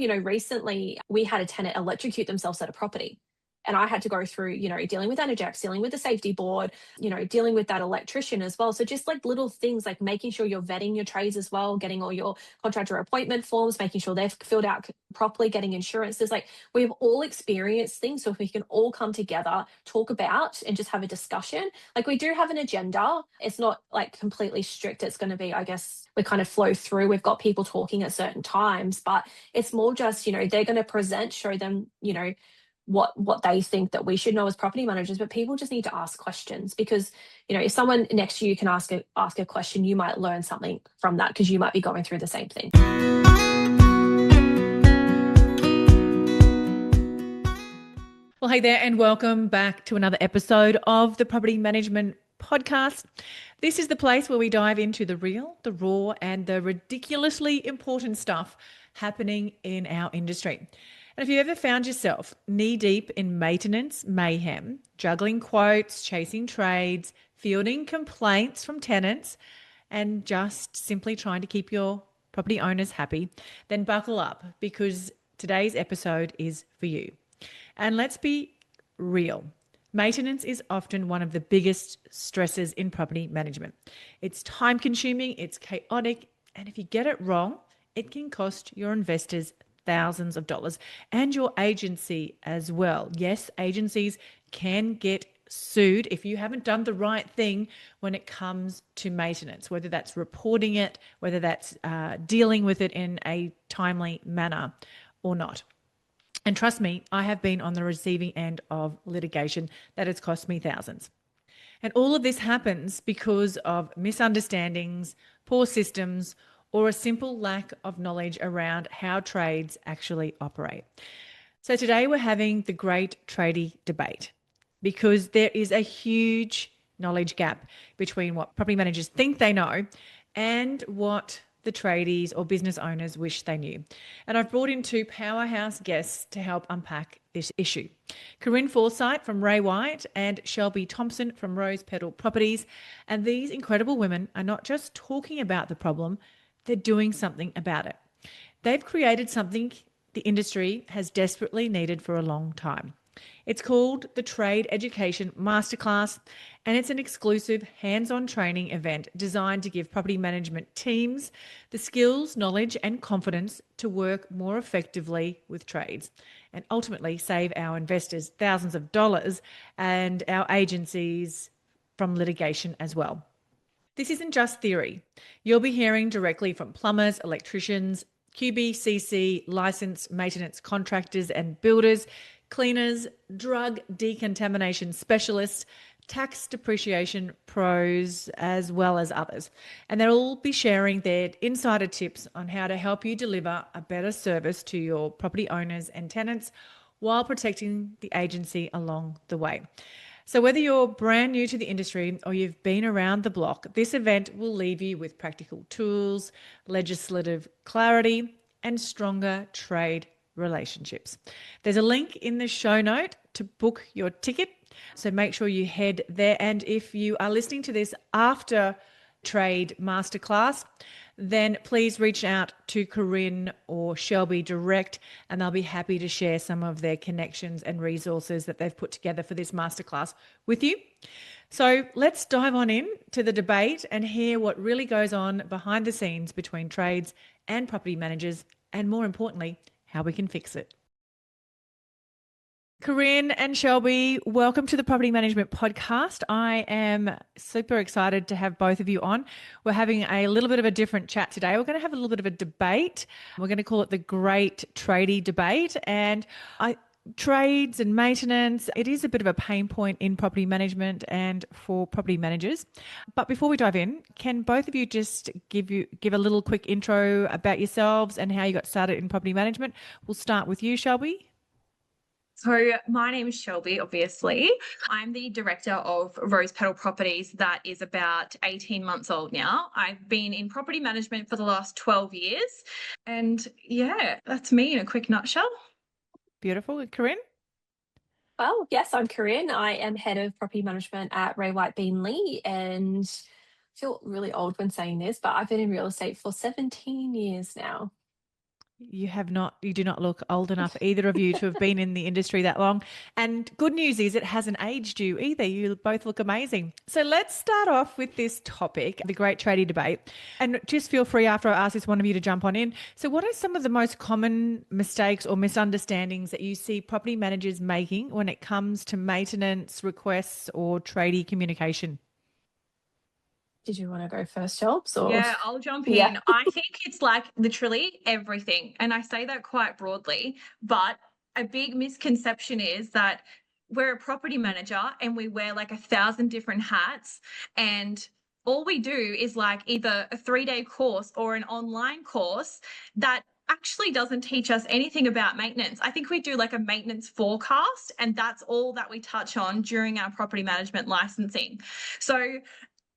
Recently we had a tenant electrocute themselves at a property. And I had to go through, dealing with Anajax, dealing with the safety board, dealing with that electrician as well. So just like little things like making sure you're vetting your trades as well, getting all your contractor appointment forms, making sure they've filled out properly, getting insurances. Like we've all experienced things. So if we can all come together, talk about and just have a discussion, like we do have an agenda. It's not like completely strict. It's going to be, I guess, we kind of flow through. We've got people talking at certain times, but it's more just, they're going to present, show them, what they think that we should know as property managers, but people just need to ask questions because, if someone next to you can ask a question, you might learn something from that because you might be going through the same thing. Well, hey there, and welcome back to another episode of the Property Management Podcast. This is the place where we dive into the real, the raw, and the ridiculously important stuff happening in our industry. And if you ever found yourself knee-deep in maintenance mayhem, juggling quotes, chasing trades, fielding complaints from tenants, and just simply trying to keep your property owners happy, then buckle up because today's episode is for you. And let's be real. Maintenance is often one of the biggest stresses in property management. It's time-consuming, it's chaotic, and if you get it wrong, it can cost your investors thousands of dollars and your agency as well. Yes, agencies can get sued if you haven't done the right thing when it comes to maintenance, whether that's reporting it, whether that's dealing with it in a timely manner or not. And trust me, I have been on the receiving end of litigation that has cost me thousands. And all of this happens because of misunderstandings, poor systems, or a simple lack of knowledge around how trades actually operate. So today we're having the great tradie debate because there is a huge knowledge gap between what property managers think they know and what the tradies or business owners wish they knew. And I've brought in two powerhouse guests to help unpack this issue. Corinne Forsyth from Ray White and Shelby Thompson from Rose Petal Properties. And these incredible women are not just talking about the problem, they're doing something about it. They've created something the industry has desperately needed for a long time. It's called the Trade Education Masterclass, and it's an exclusive hands-on training event designed to give property management teams the skills, knowledge, and confidence to work more effectively with trades and ultimately save our investors thousands of dollars and our agencies from litigation as well. This isn't just theory. You'll be hearing directly from plumbers, electricians, QBCC, licensed maintenance contractors and builders, cleaners, drug decontamination specialists, tax depreciation pros, as well as others. And they'll all be sharing their insider tips on how to help you deliver a better service to your property owners and tenants while protecting the agency along the way. So whether you're brand new to the industry or you've been around the block, this event will leave you with practical tools, legislative clarity, and stronger trade relationships. There's a link in the show note to book your ticket, so make sure you head there. And if you are listening to this after Trade Masterclass, then please reach out to Corinne or Shelby direct, and they'll be happy to share some of their connections and resources that they've put together for this masterclass with you. So let's dive on in to the debate and hear what really goes on behind the scenes between trades and property managers, and more importantly, how we can fix it. Corinne and Shelby, welcome to the Property Management Podcast. I am super excited to have both of you on. We're having a little bit of a different chat today. We're going to have a little bit of a debate. We're going to call it the Great Tradie Debate. And trades and maintenance, it is a bit of a pain point in property management and for property managers. But before we dive in, can both of you just give a little quick intro about yourselves and how you got started in property management? We'll start with you, Shelby. So my name is Shelby, obviously. I'm the director of Rose Petal Properties that is about 18 months old now. I've been in property management for the last 12 years. And yeah, that's me in a quick nutshell. Beautiful. Corinne? Well, yes, I'm Corinne. I am head of property management at Ray White Beanley, and I feel really old when saying this, but I've been in real estate for 17 years now. You do not look old enough, either of you, to have been in the industry that long. And good news is it hasn't aged you either. You both look amazing. So let's start off with this topic, the great tradie debate. And just feel free after I ask this one of you to jump on in. So what are some of the most common mistakes or misunderstandings that you see property managers making when it comes to maintenance requests or tradie communication? Did you want to go first, Jobs? Or Yeah, I'll jump yeah. in. I think it's like literally everything. And I say that quite broadly, but a big misconception is that we're a property manager and we wear like 1,000 different hats. And all we do is like either a 3-day course or an online course that actually doesn't teach us anything about maintenance. I think we do like a maintenance forecast, and that's all that we touch on during our property management licensing. So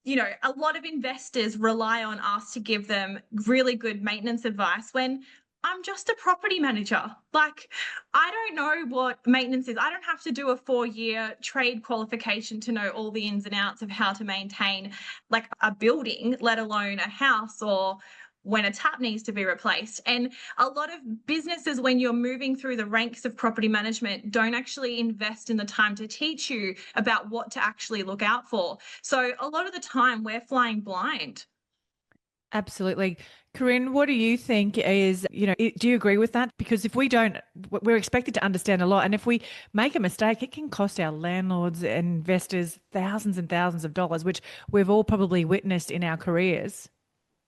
a lot of investors rely on us to give them really good maintenance advice when I'm just a property manager. Like, I don't know what maintenance is. I don't have to do a 4-year trade qualification to know all the ins and outs of how to maintain like a building, let alone a house or when a tap needs to be replaced. And a lot of businesses, when you're moving through the ranks of property management, don't actually invest in the time to teach you about what to actually look out for. So a lot of the time we're flying blind. Absolutely. Corinne, what do you think is, do you agree with that? Because if we don't, we're expected to understand a lot. And if we make a mistake, it can cost our landlords and investors thousands and thousands of dollars, which we've all probably witnessed in our careers.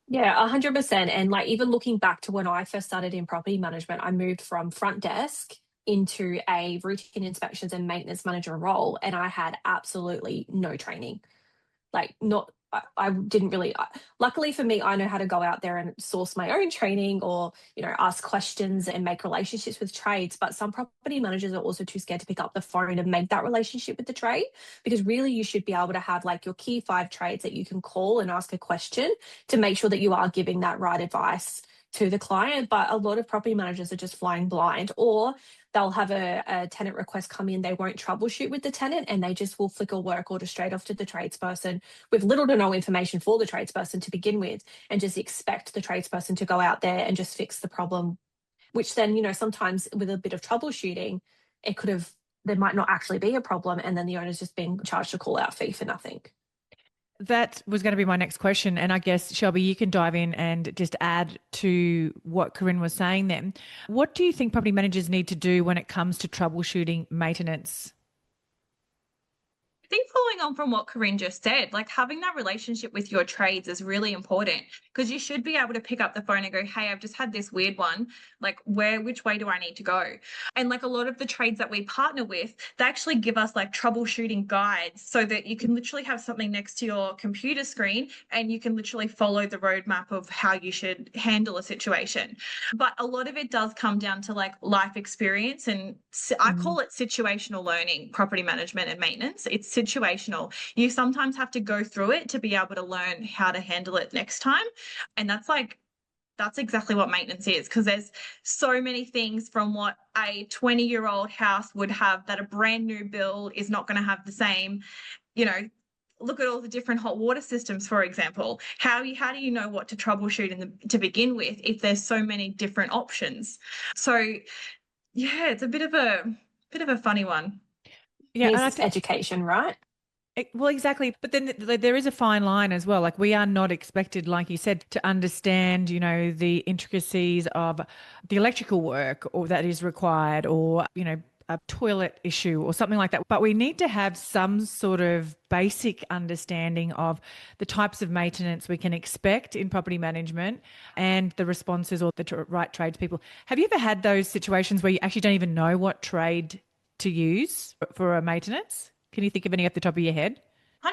Yeah, 100%. And like even looking back to when I first started in property management, I moved from front desk into a routine inspections and maintenance manager role, and I had absolutely no training. Like not I didn't really luckily for me, I know how to go out there and source my own training or ask questions and make relationships with trades, but some property managers are also too scared to pick up the phone and make that relationship with the trade, because really you should be able to have like your key 5 trades that you can call and ask a question to make sure that you are giving that right advice to the client. But a lot of property managers are just flying blind, or they'll have a tenant request come in, they won't troubleshoot with the tenant, and they just will flick a work order straight off to the tradesperson with little to no information for the tradesperson to begin with, and just expect the tradesperson to go out there and just fix the problem, which then, sometimes with a bit of troubleshooting, there might not actually be a problem, and then the owner's just being charged a call out fee for nothing. That was going to be my next question. And I guess, Shelby, you can dive in and just add to what Corinne was saying then. What do you think property managers need to do when it comes to troubleshooting maintenance? I think following on from what Corinne just said, like having that relationship with your trades is really important, because you should be able to pick up the phone and go, hey, I've just had this weird one. Like, which way do I need to go? And like a lot of the trades that we partner with, they actually give us like troubleshooting guides so that you can literally have something next to your computer screen and you can literally follow the roadmap of how you should handle a situation. But a lot of it does come down to like life experience, and I call it situational learning, property management and maintenance. It's situational. You sometimes have to go through it to be able to learn how to handle it next time. And that's exactly what maintenance is, because there's so many things from what a 20-year-old house would have that a brand new build is not going to have the same. Look at all the different hot water systems, for example. How do you know what to troubleshoot to begin with if there's so many different options? So yeah, it's a bit of a funny one. Yeah, and I It's education, right? well, exactly. But then there is a fine line as well. Like we are not expected, like you said, to understand, the intricacies of the electrical work or that is required, or, a toilet issue or something like that. But we need to have some sort of basic understanding of the types of maintenance we can expect in property management and the responses or the right tradespeople. Have you ever had those situations where you actually don't even know what trade to use for a maintenance? Can you think of any off the top of your head? 100%.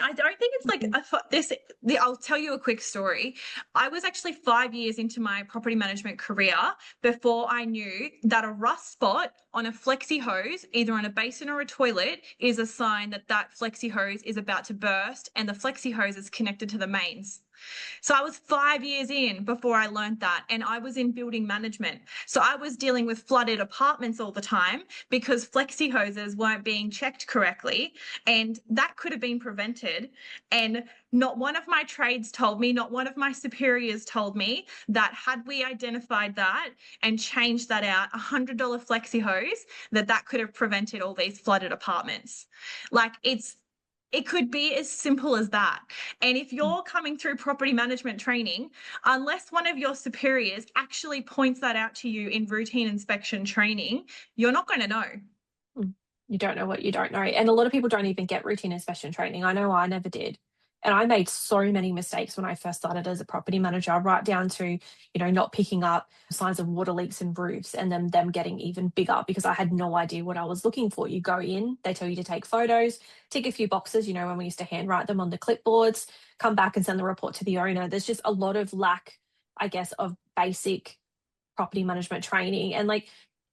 I don't think it's like this. I'll tell you a quick story. I was actually 5 years into my property management career before I knew that a rust spot on a flexi hose, either on a basin or a toilet, is a sign that flexi hose is about to burst and the flexi hose is connected to the mains. So I was 5 years in before I learned that. And I was in building management. So I was dealing with flooded apartments all the time because flexi hoses weren't being checked correctly. And that could have been prevented. And not one of my trades told me, not one of my superiors told me that had we identified that and changed that out, $100 flexi hose, that could have prevented all these flooded apartments. Like it could be as simple as that. And if you're coming through property management training, unless one of your superiors actually points that out to you in routine inspection training, you're not going to know. You don't know what you don't know. And a lot of people don't even get routine inspection training. I know I never did. And I made so many mistakes when I first started as a property manager, right down to, not picking up signs of water leaks in roofs and then them getting even bigger because I had no idea what I was looking for. You go in, they tell you to take photos, tick a few boxes, when we used to handwrite them on the clipboards, come back and send the report to the owner. There's just a lot of lack, I guess, of basic property management training. And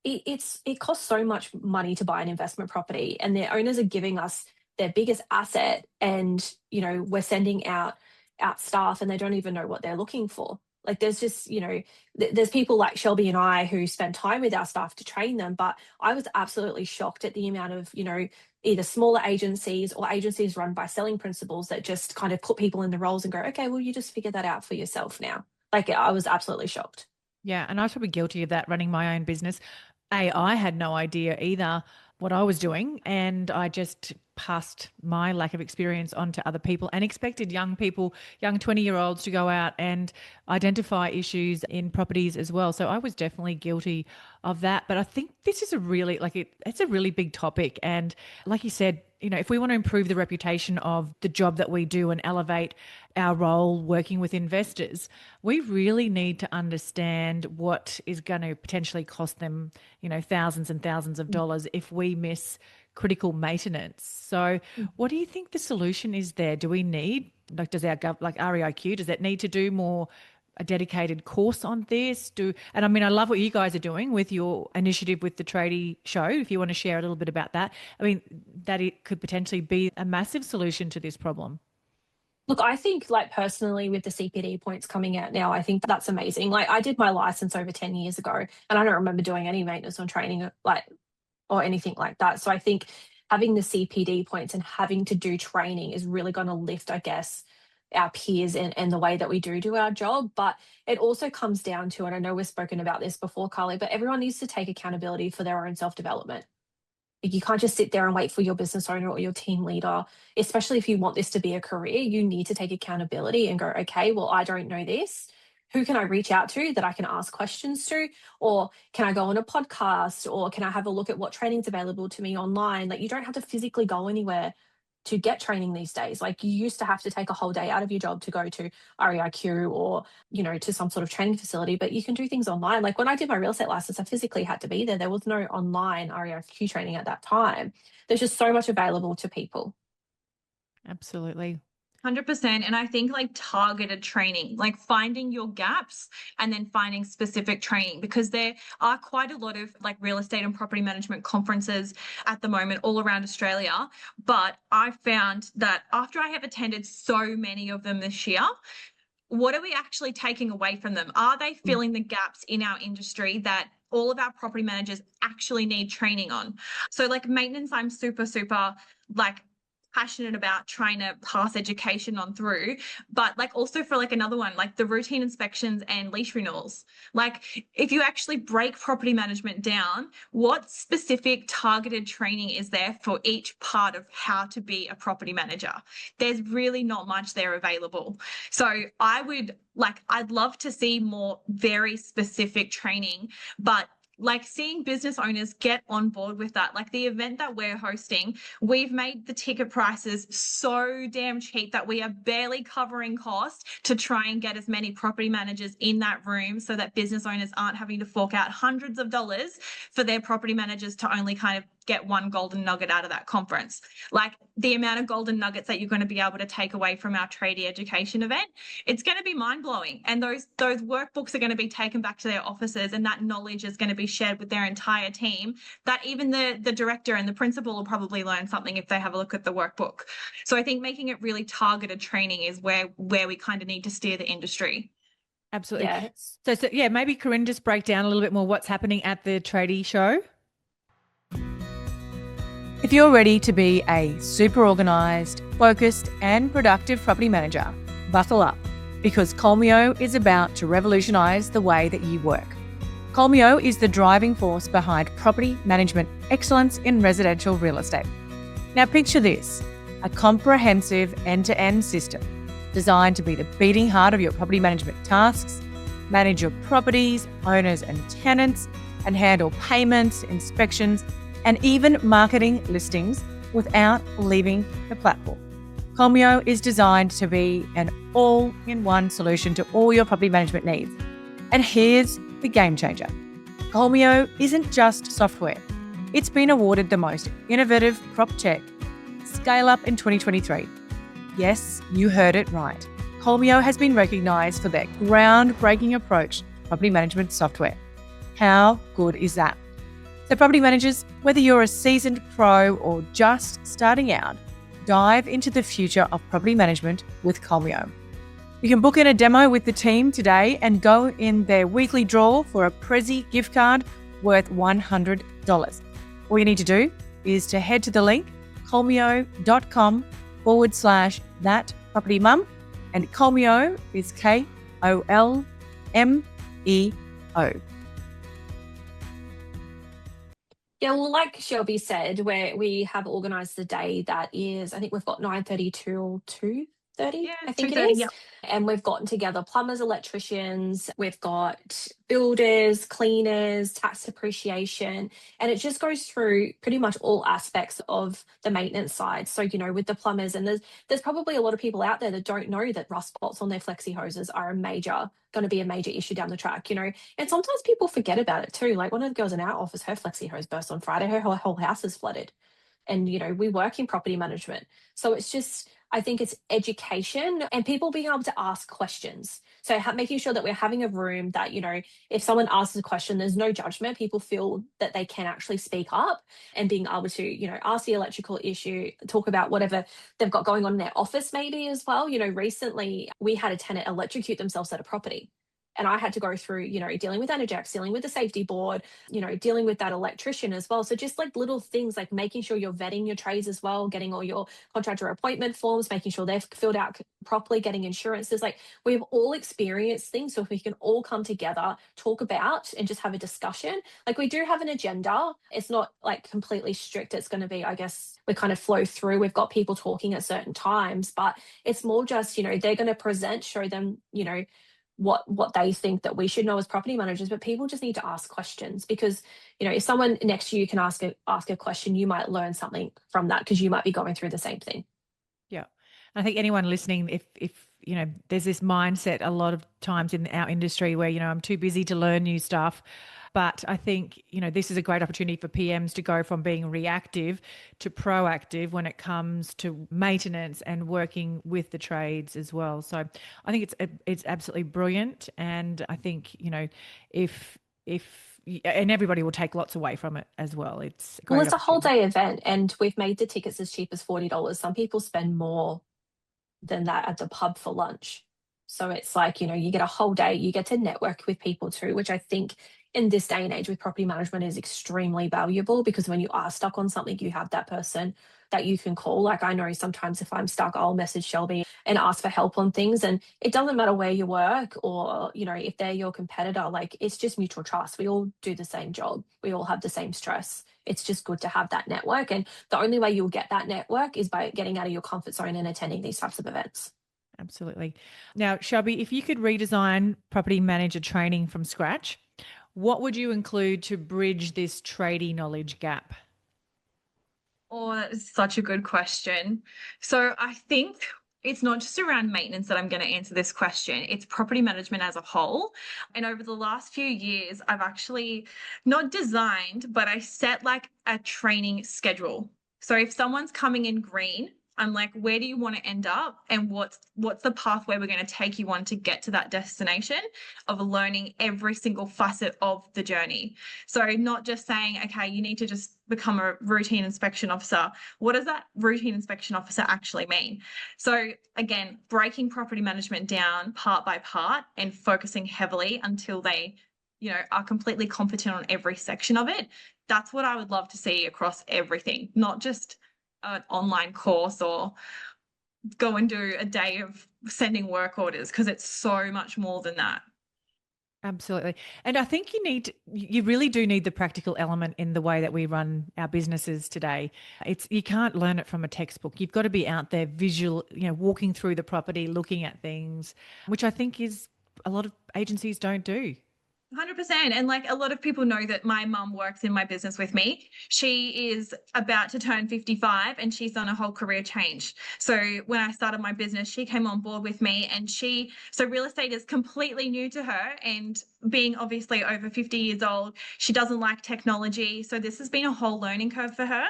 it costs so much money to buy an investment property, and their owners are giving us their biggest asset, and we're sending out staff and they don't even know what they're looking for. Like there's just there's people like Shelby and I who spend time with our staff to train them, but I was absolutely shocked at the amount of either smaller agencies or agencies run by selling principals that just kind of put people in the roles and go, okay, well, you just figure that out for yourself now. Like I was absolutely shocked. Yeah, and I was probably guilty of that running my own business. I had no idea either what I was doing, and I just passed my lack of experience on to other people and expected young people, young 20-year-olds to go out and identify issues in properties as well. So I was definitely guilty of that. But I think this is it's a really big topic. And like you said, if we want to improve the reputation of the job that we do and elevate our role working with investors, we really need to understand what is going to potentially cost them, thousands and thousands of dollars if we miss critical maintenance. So what do you think the solution is there? Do we need, does our REIQ, does that need to do more a dedicated course on this? And I mean, I love what you guys are doing with your initiative with the Tradie show. If you want to share a little bit about that, I mean, that it could potentially be a massive solution to this problem. Look, I think personally with the CPD points coming out now, I think that's amazing. Like I did my license over 10 years ago and I don't remember doing any maintenance on training or anything like that. So I think having the CPD points and having to do training is really going to lift, I guess, our peers and the way that we do our job. But it also comes down to, and I know we've spoken about this before, Carly, but everyone needs to take accountability for their own self-development. You can't just sit there and wait for your business owner or your team leader, especially if you want this to be a career. You need to take accountability and go, okay, well, I don't know this. Who can I reach out to that I can ask questions to? Or can I go on a podcast? Or can I have a look at what training's available to me online? Like you don't have to physically go anywhere to get training these days. Like you used to have to take a whole day out of your job to go to REIQ or, to some sort of training facility, but you can do things online. Like when I did my real estate license, I physically had to be there. There was no online REIQ training at that time. There's just so much available to people. Absolutely. 100%. And I think targeted training, like finding your gaps and then finding specific training, because there are quite a lot of real estate and property management conferences at the moment all around Australia. But I found that after I have attended so many of them this year, what are we actually taking away from them? Are they filling the gaps in our industry that all of our property managers actually need training on? So maintenance, I'm super passionate about trying to pass education on through, but also for another one, the routine inspections and lease renewals. If you actually break property management down, what specific targeted training is there for each part of how to be a property manager? There's really not much there available. So I'd love to see more very specific training, but seeing business owners get on board with that. The event that we're hosting, we've made the ticket prices so damn cheap that we are barely covering costs to try and get as many property managers in that room so that business owners aren't having to fork out hundreds of dollars for their property managers to only kind of get one golden nugget out of that conference. Like the amount of golden nuggets that you're going to be able to take away from our tradie education event, it's going to be mind-blowing. And those workbooks are going to be taken back to their offices, and that knowledge is going to be shared with their entire team, that even the director and the principal will probably learn something if they have a look at the workbook. So I think making it really targeted training is where we kind of need to steer the industry. Absolutely. Yeah. So yeah, maybe Corinne, just break down a little bit more what's happening at the Tradie show. If you're ready to be a super organised, focused and productive property manager, buckle up, because Colmio is about to revolutionise the way that you work. Colmio is the driving force behind property management excellence in residential real estate. Now picture this, a comprehensive end-to-end system designed to be the beating heart of your property management tasks, manage your properties, owners and tenants, and handle payments, inspections, and even marketing listings without leaving the platform. Colmio is designed to be an all-in-one solution to all your property management needs. And here's the game changer. Colmio isn't just software. It's been awarded the most innovative prop tech scale up in 2023. Yes, you heard it right. Colmio has been recognised for their groundbreaking approach to property management software. How good is that? So property managers, whether you're a seasoned pro or just starting out, dive into the future of property management with Colmio. You can book in a demo with the team today and go in their weekly draw for a Prezi gift card worth $100. All you need to do is to head to the link colmio.com/thatpropertymum, and Colmio is Kolmeo. Yeah, well, like Shelby said, we have organised the day that is, I think we've got 9:30 till 2:30, I think it 2:30, is. yeah. And we've gotten together plumbers, electricians, we've got builders, cleaners, tax depreciation, and it just goes through pretty much all aspects of the maintenance side. So, with the plumbers, and there's probably a lot of people out there that don't know that rust spots on their flexi hoses are going to be a major issue down the track, and sometimes people forget about it too. Like one of the girls in our office, her flexi hose burst on Friday, her whole house is flooded. And, we work in property management. So it's just, I think it's education and people being able to ask questions. So making sure that we're having a room that, if someone asks a question, there's no judgment. People feel that they can actually speak up, and being able to, ask the electrical issue, talk about whatever they've got going on in their office maybe as well. Recently we had a tenant electrocute themselves at a property. And I had to go through, dealing with Anajax, dealing with the safety board, dealing with that electrician as well. So just like little things like making sure you're vetting your trades as well, getting all your contractor appointment forms, making sure they've filled out properly, getting insurances. Like we've all experienced things. So if we can all come together, talk about and just have a discussion, like we do have an agenda. It's not like completely strict. It's going to be, I guess, we kind of flow through. We've got people talking at certain times, but it's more just, they're going to present, show them, what they think that we should know as property managers, but people just need to ask questions, because if someone next to you can ask a question, you might learn something from that because you might be going through the same thing. Yeah. I think anyone listening, if there's this mindset a lot of times in our industry where I'm too busy to learn new stuff. But I think, this is a great opportunity for PMs to go from being reactive to proactive when it comes to maintenance and working with the trades as well. So I think it's absolutely brilliant. And I think, if and everybody will take lots away from it as well. It's a whole day event, and we've made the tickets as cheap as $40. Some people spend more than that at the pub for lunch. So it's like, you get a whole day, you get to network with people too, which I think in this day and age with property management is extremely valuable, because when you are stuck on something, you have that person that you can call. Like I know sometimes if I'm stuck, I'll message Shelby and ask for help on things. And it doesn't matter where you work or, if they're your competitor, like it's just mutual trust. We all do the same job. We all have the same stress. It's just good to have that network. And the only way you'll get that network is by getting out of your comfort zone and attending these types of events. Absolutely. Now, Shelby, if you could redesign property manager training from scratch, what would you include to bridge this tradie knowledge gap? Oh, that is such a good question. So I think it's not just around maintenance that I'm going to answer this question. It's property management as a whole. And over the last few years, I've actually not designed, but I set like a training schedule. So if someone's coming in green, I'm like, where do you want to end up? And what's the pathway we're going to take you on to get to that destination of learning every single facet of the journey. So not just saying, okay, you need to just become a routine inspection officer. What does that routine inspection officer actually mean? So again, breaking property management down part by part and focusing heavily until they, are completely competent on every section of it. That's what I would love to see across everything, not just an online course or go and do a day of sending work orders, because it's so much more than that. Absolutely. And I think you really do need the practical element in the way that we run our businesses today. You can't learn it from a textbook. You've got to be out there walking through the property, looking at things, which I think is a lot of agencies don't do. 100%. And like a lot of people know that my mum works in my business with me. She is about to turn 55 and she's done a whole career change. So when I started my business, she came on board with me, and so real estate is completely new to her, and being obviously over 50 years old, she doesn't like technology. So this has been a whole learning curve for her.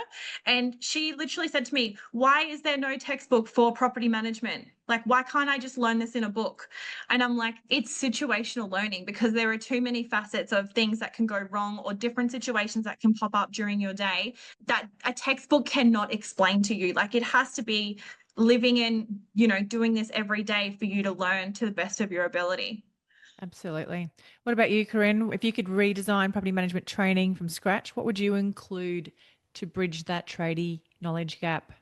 And she literally said to me, why is there no textbook for property management? Like, why can't I just learn this in a book? And I'm like, it's situational learning, because there are too many facets of things that can go wrong or different situations that can pop up during your day that a textbook cannot explain to you. Like, it has to be living and, doing this every day for you to learn to the best of your ability. Absolutely. What about you, Corinne? If you could redesign property management training from scratch, what would you include to bridge that tradie knowledge gap?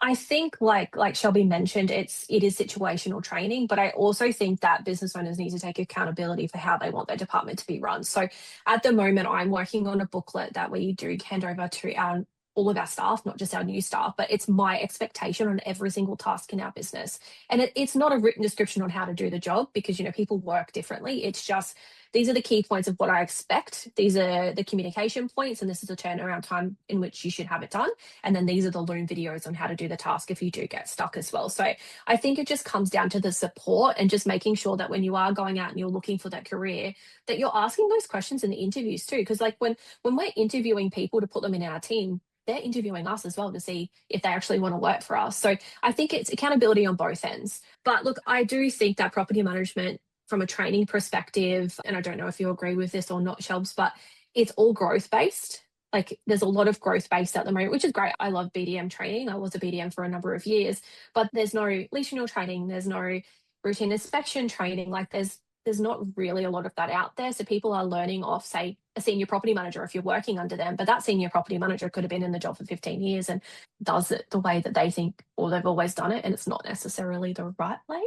I think like Shelby mentioned, it is situational training, but I also think that business owners need to take accountability for how they want their department to be run. So at the moment, I'm working on a booklet that we do hand over to all of our staff, not just our new staff, but it's my expectation on every single task in our business. And it's not a written description on how to do the job, because, people work differently. It's just, these are the key points of what I expect. These are the communication points, and this is the turnaround time in which you should have it done. And then these are the Loom videos on how to do the task if you do get stuck as well. So I think it just comes down to the support and just making sure that when you are going out and you're looking for that career, that you're asking those questions in the interviews too. Because like when we're interviewing people to put them in our team, they're interviewing us as well to see if they actually want to work for us. So I think it's accountability on both ends. But look, I do think that property management from a training perspective, and I don't know if you agree with this or not, Shelbs, but it's all growth based. Like there's a lot of growth based at the moment, which is great. I love BDM training. I was a BDM for a number of years, but there's no lease renewal training. There's no routine inspection training. Like there's not really a lot of that out there. So people are learning off, say, a senior property manager if you're working under them, but that senior property manager could have been in the job for 15 years and does it the way that they think or they've always done it, and it's not necessarily the right way.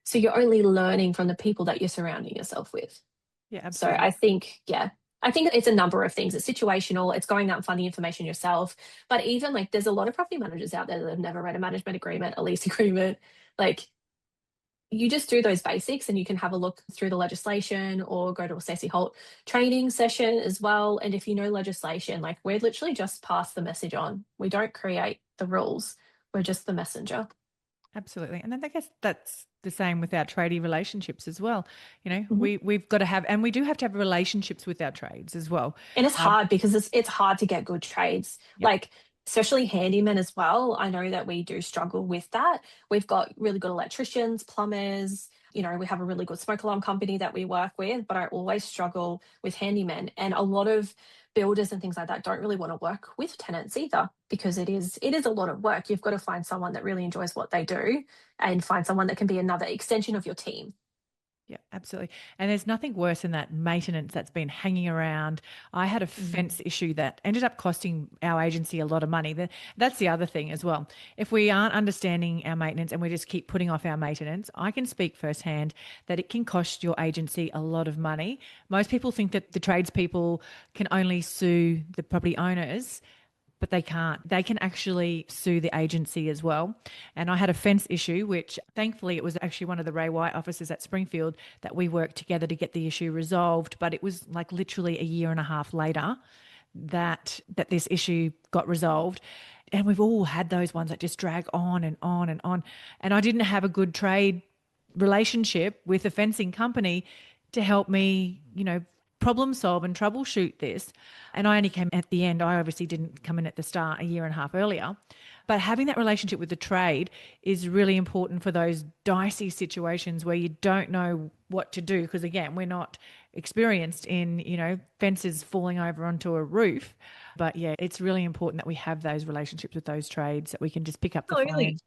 So you're only learning from the people that you're surrounding yourself with. Yeah, absolutely. So I think it's a number of things. It's situational, it's going out and finding information yourself. But even like there's a lot of property managers out there that have never read a management agreement, a lease agreement. Like you just do those basics and you can have a look through the legislation or go to a Stacey Holt training session as well. And if you know legislation, like we're literally just pass the message on. We don't create the rules. We're just the messenger. Absolutely. And then I guess that's the same with our tradie relationships as well. We've got to have, and we do have to have relationships with our trades as well. And it's hard because it's hard to get good trades. Yep. Like especially handymen as well. I know that we do struggle with that. We've got really good electricians, plumbers, we have a really good smoke alarm company that we work with, but I always struggle with handymen. And a lot of builders and things like that don't really want to work with tenants either, because it is a lot of work. You've got to find someone that really enjoys what they do and find someone that can be another extension of your team. Yeah, absolutely. And there's nothing worse than that maintenance that's been hanging around. I had a fence issue that ended up costing our agency a lot of money. That's the other thing as well. If we aren't understanding our maintenance and we just keep putting off our maintenance, I can speak firsthand that it can cost your agency a lot of money. Most people think that the tradespeople can only sue the property owners, but they can't. They can actually sue the agency as well. And I had a fence issue, which thankfully it was actually one of the Ray White officers at Springfield that we worked together to get the issue resolved. But it was like literally a year and a half later that this issue got resolved. And we've all had those ones that just drag on and on and on. And I didn't have a good trade relationship with a fencing company to help me, problem solve and troubleshoot this. And I only came at the end. I obviously didn't come in at the start a year and a half earlier. But having that relationship with the trade is really important for those dicey situations where you don't know what to do. Because again, we're not experienced in, fences falling over onto a roof. But yeah, it's really important that we have those relationships with those trades that we can just pick up the phone.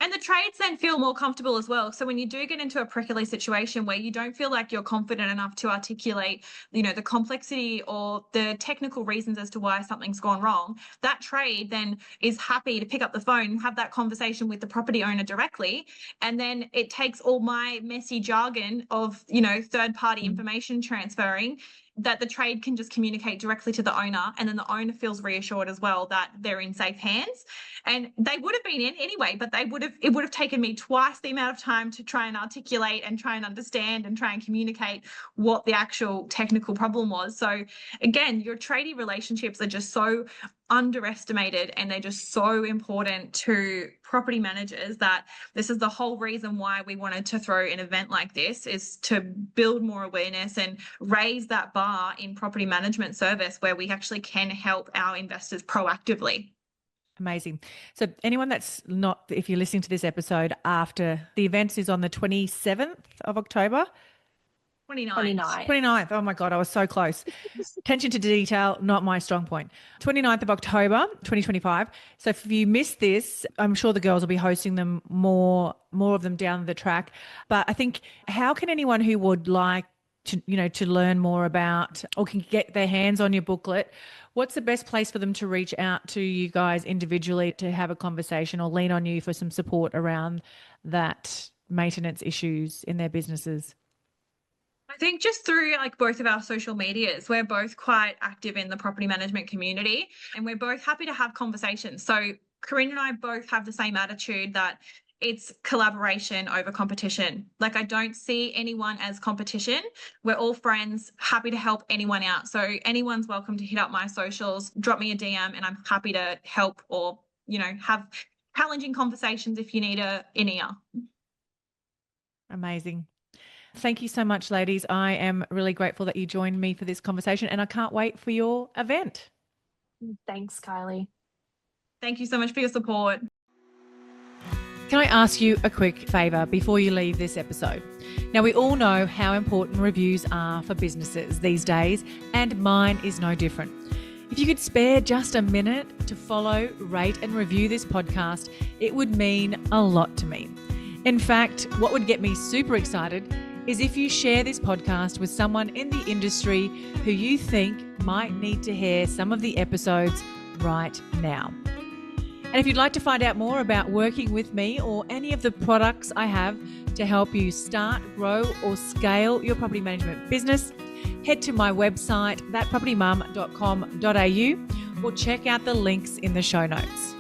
And the trades then feel more comfortable as well. So when you do get into a prickly situation where you don't feel like you're confident enough to articulate, the complexity or the technical reasons as to why something's gone wrong, that trade then is happy to pick up the phone and have that conversation with the property owner directly. And then it takes all my messy jargon of, third-party information transferring, that the trade can just communicate directly to the owner, and then the owner feels reassured as well that they're in safe hands. And they would have been in anyway, but it would have taken me twice the amount of time to try and articulate and try and understand and try and communicate what the actual technical problem was. So again, your tradie relationships are just so underestimated, and they're just so important to property managers that this is the whole reason why we wanted to throw an event like this, is to build more awareness and raise that bar in property management service where we actually can help our investors proactively. Amazing. So anyone that's not, if you're listening to this episode after the event is on the 27th of October, 29th. Oh my God, I was so close. Attention to detail, not my strong point. 29th of October, 2025. So if you missed this, I'm sure the girls will be hosting them more of them down the track. But I think, how can anyone who would like to learn more about, or can get their hands on your booklet, what's the best place for them to reach out to you guys individually to have a conversation or lean on you for some support around that maintenance issues in their businesses? I think just through both of our social medias, we're both quite active in the property management community, and we're both happy to have conversations. So Corinne and I both have the same attitude that it's collaboration over competition. I don't see anyone as competition. We're all friends, happy to help anyone out. So anyone's welcome to hit up my socials, drop me a DM, and I'm happy to help or, have challenging conversations if you need an ear. Amazing. Thank you so much, ladies. I am really grateful that you joined me for this conversation, and I can't wait for your event. Thanks, Kylie. Thank you so much for your support. Can I ask you a quick favour before you leave this episode? Now, we all know how important reviews are for businesses these days, and mine is no different. If you could spare just a minute to follow, rate and review this podcast, it would mean a lot to me. In fact, what would get me super excited is if you share this podcast with someone in the industry who you think might need to hear some of the episodes right now. And if you'd like to find out more about working with me or any of the products I have to help you start, grow or scale your property management business, head to my website, thatpropertymum.com.au, or check out the links in the show notes.